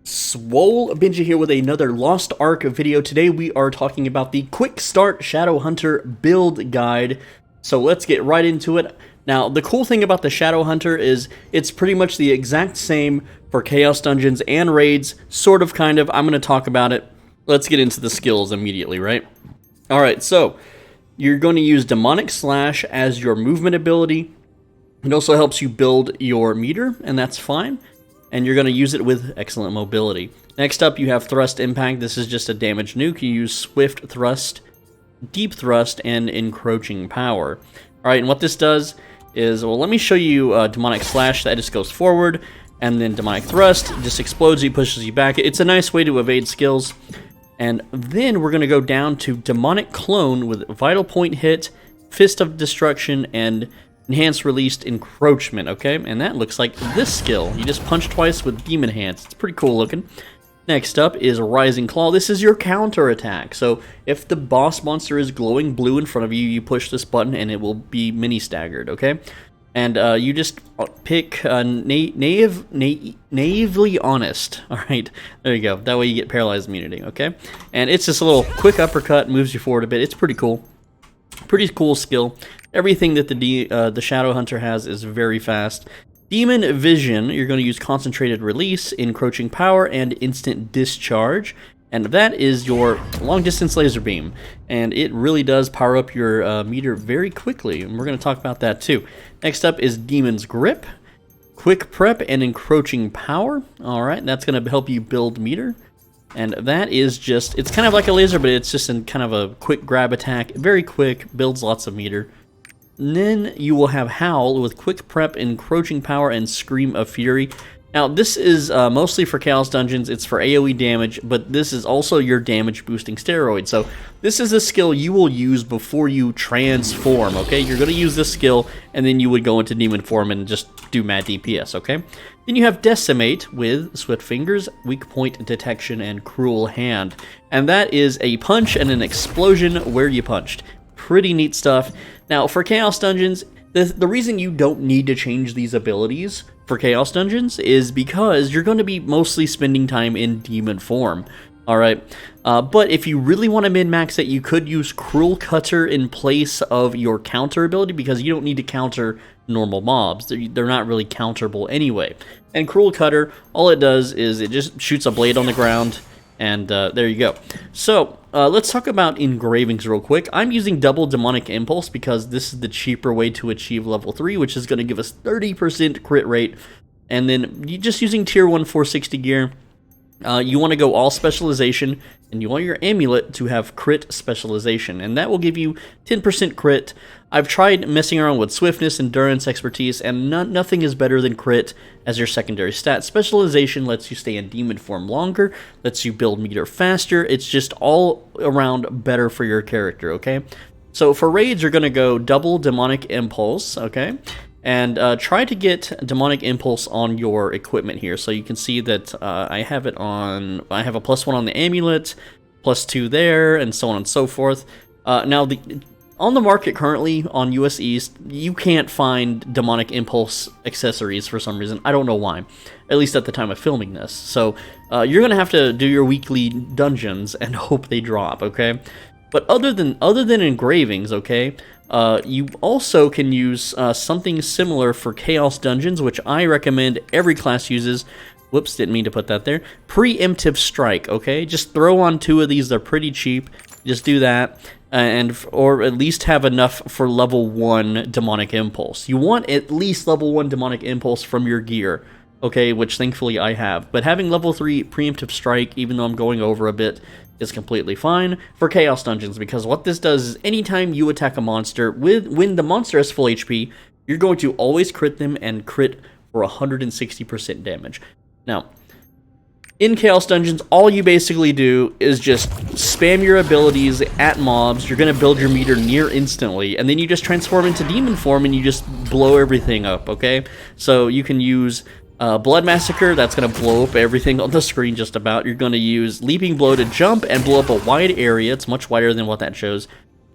SwoleBenji here with another Lost Ark video. Today we are talking about the Quickstart Shadowhunter build guide. So let's get right into it. Now, the cool thing about the Shadowhunter is it's pretty much the exact same for Chaos Dungeons and Raids, sort of, kind of. I'm going to talk about it. Let's get into the skills immediately, right? Alright, so you're going to use Demonic Slash as your movement ability. It also helps you build your meter, and that's fine. And you're going to use it with excellent mobility. Next up, you have Thrust Impact. This is just a damage nuke. You use Swift Thrust, Deep Thrust, and Encroaching Power. Alright, and what this does is, well, let me show you Demonic Slash. That just goes forward, and then Demonic Thrust just explodes you, pushes you back. It's a nice way to evade skills. And then we're going to go down to Demonic Clone with Vital Point Hit, Fist of Destruction, and Enhanced Released Encroachment, okay? And that looks like this skill. You just punch twice with Demon Hands. It's pretty cool looking. Next up is Rising Claw. This is your counter attack. So if the boss monster is glowing blue in front of you, you push this button and it will be mini staggered, okay? And you just pick Naively Honest. Alright, there you go. That way you get paralyzed immunity, okay? And it's just a little quick uppercut, moves you forward a bit. It's pretty cool. Pretty cool skill. Everything that the Shadowhunter has is very fast. Demon Vision, you're going to use Concentrated Release, Encroaching Power, and Instant Discharge. And that is your long-distance laser beam. And it really does power up your meter very quickly. And we're going to talk about that too. Next up is Demon's Grip, Quick Prep, and Encroaching Power. Alright, that's going to help you build meter. And that is just, it's kind of like a laser, but it's just in kind of a quick grab attack. Very quick, builds lots of meter. And then you will have Howl with Quick Prep, Encroaching Power, and Scream of Fury. Now, this is mostly for Chaos Dungeons. It's for AoE damage, but this is also your damage boosting steroid. So this is a skill you will use before you transform, okay? You're going to use this skill, and then you would go into demon form and just do mad DPS, okay? Then you have Decimate with Swift Fingers, Weak Point Detection, and Cruel Hand. And that is a punch and an explosion where you punched. Pretty neat stuff. Now, for Chaos Dungeons, the reason you don't need to change these abilities for Chaos Dungeons is because you're going to be mostly spending time in demon form. Alright, but if you really want to min-max it, you could use Cruel Cutter in place of your counter ability, because you don't need to counter normal mobs. They're not really counterable anyway. And Cruel Cutter, all it does is it just shoots a blade on the ground, and there you go. So, let's talk about engravings real quick. I'm using double Demonic Impulse because this is the cheaper way to achieve level 3, which is going to give us 30% crit rate. And then, you just using tier 1 460 gear, you want to go all specialization, and you want your amulet to have crit specialization, and that will give you 10% crit. I've tried messing around with swiftness, endurance, expertise, and nothing is better than crit as your secondary stat. Specialization lets you stay in demon form longer, lets you build meter faster. It's just all around better for your character, okay? So for raids, you're going to go double Demonic Impulse, okay? And try to get Demonic Impulse on your equipment here. So you can see that I have it on, I have a +1 on the amulet, +2 there, and so on and so forth. Now, on the market currently on US East, you can't find Demonic Impulse accessories for some reason. I don't know why, at least at the time of filming this. So you're going to have to do your weekly dungeons and hope they drop, okay? But other than engravings, okay, you also can use something similar for Chaos Dungeons, which I recommend every class uses. Whoops, didn't mean to put that there. Preemptive Strike, okay? Just throw on 2 of these. They're pretty cheap. Just do that, or at least have enough for level 1 Demonic Impulse. You want at least level 1 Demonic Impulse from your gear, okay, which thankfully I have. But having level 3 Preemptive Strike, even though I'm going over a bit, is completely fine for Chaos Dungeons, because what this does is anytime you attack a monster, when the monster has full HP, you're going to always crit them and crit for 160% damage. Now, in Chaos Dungeons, all you basically do is just spam your abilities at mobs. You're going to build your meter near instantly, and then you just transform into demon form and you just blow everything up, okay? So you can use Blood Massacre, that's going to blow up everything on the screen just about. You're going to use Leaping Blow to jump and blow up a wide area. It's much wider than what that shows.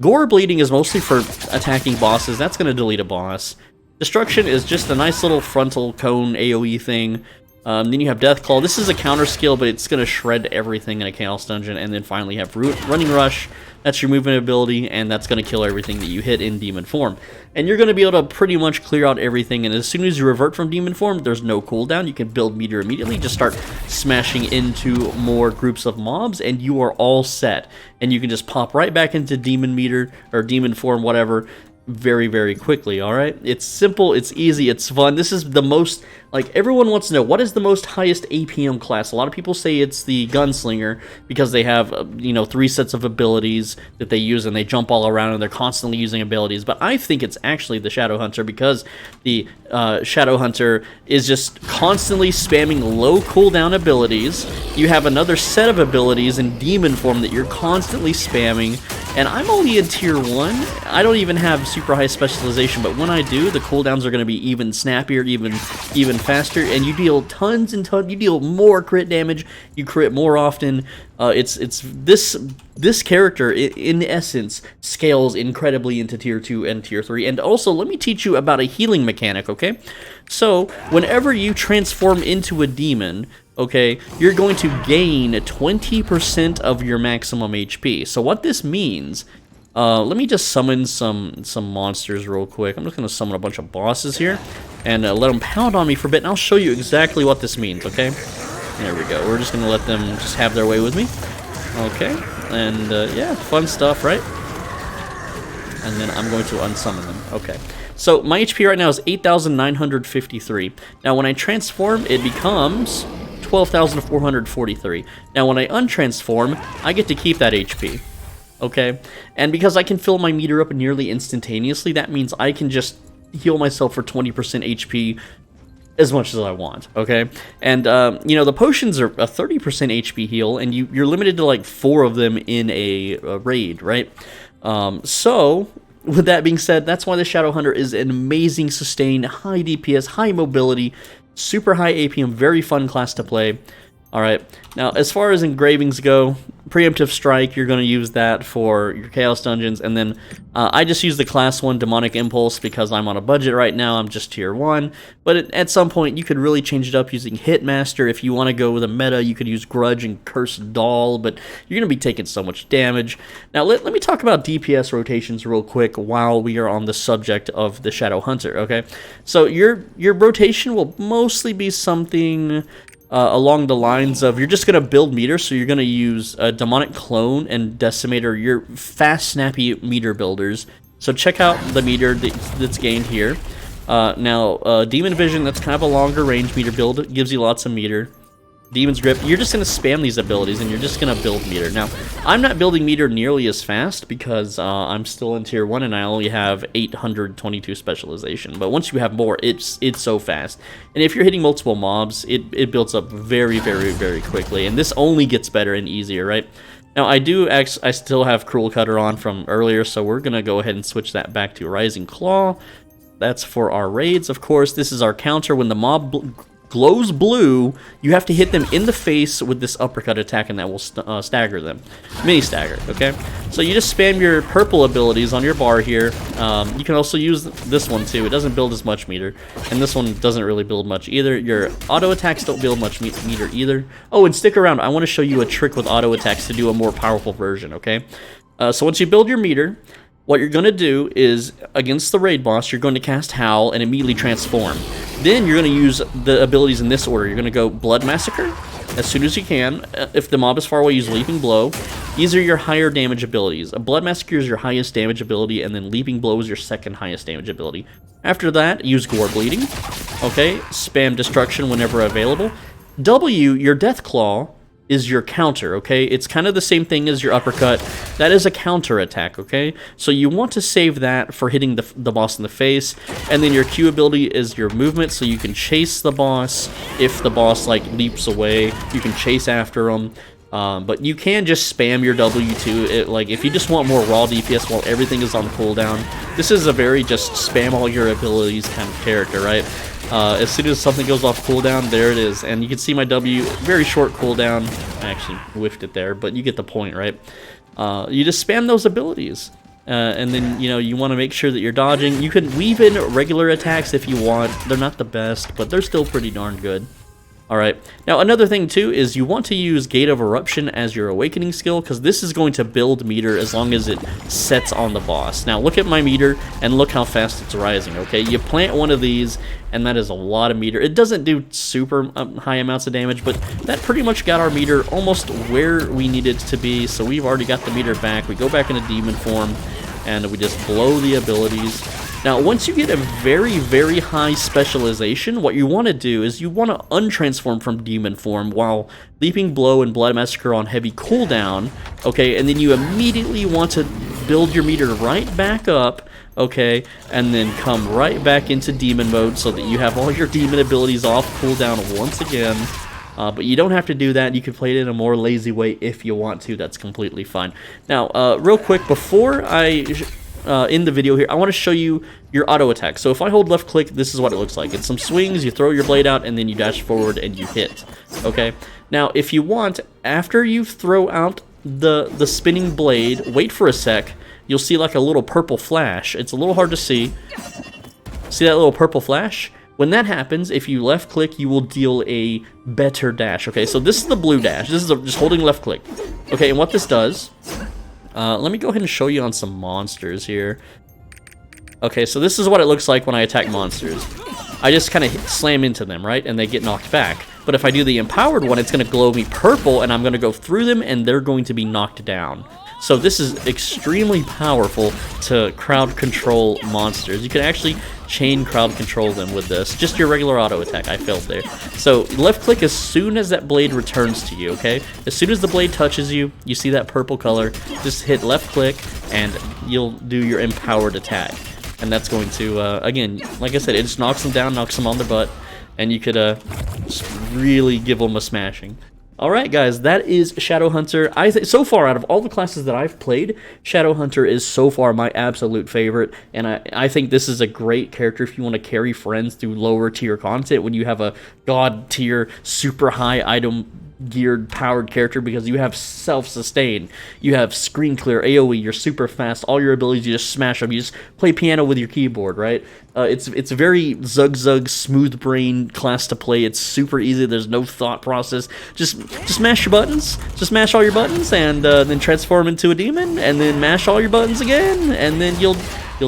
Gore Bleeding is mostly for attacking bosses. That's going to delete a boss. Destruction is just a nice little frontal cone AoE thing. Then you have Deathclaw. This is a counter skill, but it's going to shred everything in a Chaos Dungeon. And then finally you have Running Rush. That's your movement ability, and that's going to kill everything that you hit in demon form. And you're going to be able to pretty much clear out everything, and as soon as you revert from demon form, there's no cooldown. You can build meter immediately, just start smashing into more groups of mobs, and you are all set. And you can just pop right back into demon meter, or demon form, whatever, very, very quickly, alright? It's simple, it's easy, it's fun. This is the most, like, everyone wants to know, what is the most highest APM class? A lot of people say it's the Gunslinger, because they have, you know, 3 sets of abilities that they use, and they jump all around, and they're constantly using abilities. But I think it's actually the Shadowhunter, because the Shadowhunter is just constantly spamming low cooldown abilities. You have another set of abilities in demon form that you're constantly spamming, and I'm only in tier 1. I don't even have super high specialization, but when I do, the cooldowns are going to be even snappier, even faster, and you deal tons and tons. You deal more crit damage. You crit more often. This character in essence scales incredibly into tier 2 and tier 3. And also, let me teach you about a healing mechanic. Okay, so whenever you transform into a demon, okay, you're going to gain 20% of your maximum HP. So what this means, let me just summon some monsters real quick. I'm just going to summon a bunch of bosses here, and let them pound on me for a bit, and I'll show you exactly what this means, okay? There we go. We're just going to let them just have their way with me. Okay, and yeah, fun stuff, right? And then I'm going to unsummon them. Okay. So my HP right now is 8,953. Now when I transform, it becomes 12,443. Now when I untransform, I get to keep that HP. Okay? And because I can fill my meter up nearly instantaneously, that means I can just heal myself for 20% HP as much as I want, okay? And, you know, the potions are a 30% HP heal, and you're limited to, like, 4 of them in a raid, right? So, with that being said, that's why the Shadowhunter is an amazing sustain, high DPS, high mobility, super high APM, very fun class to play. Alright, now as far as engravings go, Preemptive Strike, you're going to use that for your Chaos Dungeons, and then I just use the Class 1 Demonic Impulse because I'm on a budget right now, I'm just Tier 1, but at some point you could really change it up using Hitmaster. If you want to go with a meta, you could use Grudge and Cursed Doll, but you're going to be taking so much damage. Now let me talk about DPS rotations real quick while we are on the subject of the Shadowhunter, okay? So your rotation will mostly be something along the lines of, you're just going to build meter, so you're going to use Demonic Clone and Decimator, your fast, snappy meter builders. So check out the meter that's gained here. Now, Demon Vision, that's kind of a longer range meter build. It gives you lots of meter. Demon's Grip, you're just going to spam these abilities, and you're just going to build meter. Now, I'm not building meter nearly as fast because I'm still in Tier 1, and I only have 822 specialization. But once you have more, it's so fast. And if you're hitting multiple mobs, it builds up very, very, very quickly. And this only gets better and easier, right? Now, I still have Cruel Cutter on from earlier, so we're going to go ahead and switch that back to Rising Claw. That's for our raids, of course. This is our counter. When the mob glows blue, you have to hit them in the face with this uppercut attack, and that will stagger them. Mini stagger, okay? So you just spam your purple abilities on your bar here. You can also use this one too. It doesn't build as much meter, and this one doesn't really build much either. Your auto attacks don't build much meter either. Oh, and stick around. I want to show you a trick with auto attacks to do a more powerful version, okay? So once you build your meter, what you're going to do is, against the raid boss, you're going to cast Howl and immediately transform. Then you're going to use the abilities in this order. You're going to go Blood Massacre as soon as you can. If the mob is far away, use Leaping Blow. These are your higher damage abilities. A Blood Massacre is your highest damage ability, and then Leaping Blow is your second highest damage ability. After that, use Gore Bleeding. Okay, spam Destruction whenever available. W, your Death Claw, is your counter, okay? It's kind of the same thing as your uppercut. That is a counter attack, okay? So you want to save that for hitting the boss in the face, and then your Q ability is your movement, so you can chase the boss. If the boss, like, leaps away, you can chase after him. But you can just spam your W too. Like, if you just want more raw DPS while everything is on cooldown, this is a very just spam all your abilities kind of character, right? As soon as something goes off cooldown, there it is. And you can see my W, very short cooldown. I actually whiffed it there, but you get the point, right? You just spam those abilities. And then, you know, you want to make sure that you're dodging. You can weave in regular attacks if you want. They're not the best, but they're still pretty darn good. Alright, now another thing too is you want to use Gate of Eruption as your awakening skill, because this is going to build meter as long as it sets on the boss. Now look at my meter and look how fast it's rising, okay? You plant one of these and that is a lot of meter. It doesn't do super high amounts of damage, but that pretty much got our meter almost where we need it to be, so we've already got the meter back. We go back into demon form and we just blow the abilities. Now, once you get a very, very high specialization, what you want to do is you want to untransform from demon form while Leaping Blow and Blood Massacre on heavy cooldown, okay, and then you immediately want to build your meter right back up, okay, and then come right back into demon mode so that you have all your demon abilities off cooldown once again. But you don't have to do that. You can play it in a more lazy way if you want to. That's completely fine. Now, real quick, before I end the video here, I want to show you your auto attack. So if I hold left click, this is what it looks like. It's some swings, you throw your blade out, and then you dash forward and you hit. Okay? Now, if you want, after you throw out the spinning blade, wait for a sec, you'll see like a little purple flash. It's a little hard to see. See that little purple flash? When that happens, if you left click, you will deal a better dash. Okay, so this is the blue dash. This is just holding left click. Okay, and what this does, let me go ahead and show you on some monsters here. Okay, so this is what it looks like when I attack monsters. I just kind of slam into them, right? And they get knocked back. But if I do the empowered one, it's going to glow me purple, and I'm going to go through them, and they're going to be knocked down. So this is extremely powerful to crowd control monsters. You can actually chain crowd control them with this. Just your regular auto attack. I failed there. So left click as soon as that blade returns to you, okay? As soon as the blade touches you, you see that purple color, just hit left click and you'll do your empowered attack. And that's going to, again, like I said, it just knocks them down, knocks them on their butt, and you could just really give them a smashing. Alright guys, that is Shadowhunter. So far, out of all the classes that I've played, Shadowhunter is so far my absolute favorite, and I think this is a great character if you want to carry friends through lower tier content when you have a god tier, super high item geared powered character, because you have self-sustain, you have screen clear, AoE, you're super fast, all your abilities, you just smash them, you just play piano with your keyboard, right? It's a very zug smooth brain class to play. It's super easy, there's no thought process, just mash your buttons, just mash all your buttons, and then transform into a demon, and then mash all your buttons again, and then you'll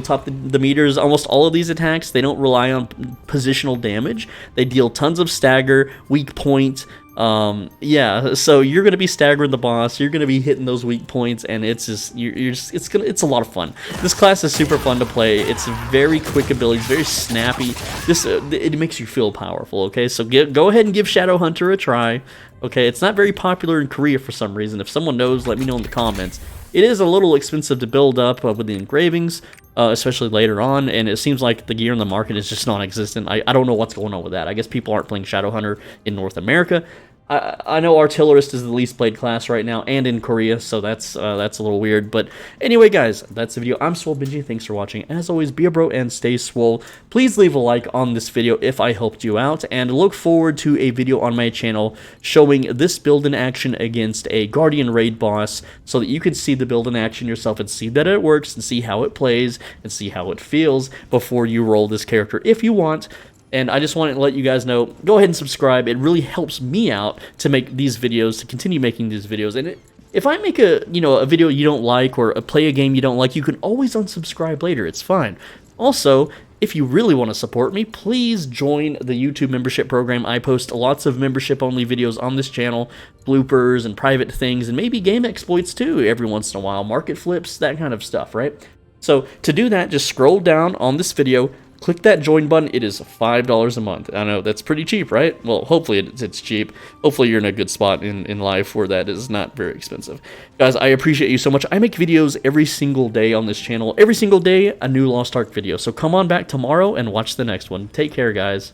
top the meters. Almost all of these attacks, they don't rely on positional damage, they deal tons of stagger, weak point. Yeah, so you're gonna be staggering the boss, you're gonna be hitting those weak points, and it's just it's a lot of fun. This class is super fun to play. It's very quick abilities, very snappy. It makes you feel powerful. Okay, so go ahead and give Shadowhunter a try. Okay, it's not very popular in Korea for some reason. If someone knows, let me know in the comments. It is a little expensive to build up with the engravings, especially later on, and it seems like the gear in the market is just non-existent. I don't know what's going on with that. I guess people aren't playing Shadowhunter in North America. I know Artillerist is the least played class right now, and in Korea, so that's a little weird. But anyway, guys, that's the video. I'm SwoleBenji. Thanks for watching. As always, be a bro and stay swole. Please leave a like on this video if I helped you out, and look forward to a video on my channel showing this build in action against a Guardian raid boss, so that you can see the build in action yourself and see that it works, and see how it plays, and see how it feels before you roll this character if you want. And I just wanted to let you guys know, go ahead and subscribe. It really helps me out to make these videos, to continue making these videos. And if I make a video you don't like, or play a game you don't like, you can always unsubscribe later. It's fine. Also, if you really want to support me, please join the YouTube membership program. I post lots of membership-only videos on this channel, bloopers and private things, and maybe game exploits too every once in a while, market flips, that kind of stuff, right? So to do that, just scroll down on this video, click that join button. It is $5 a month. I know, that's pretty cheap, right? Well, hopefully it's cheap. Hopefully you're in a good spot in life where that is not very expensive. Guys, I appreciate you so much. I make videos every single day on this channel. Every single day, a new Lost Ark video. So come on back tomorrow and watch the next one. Take care, guys.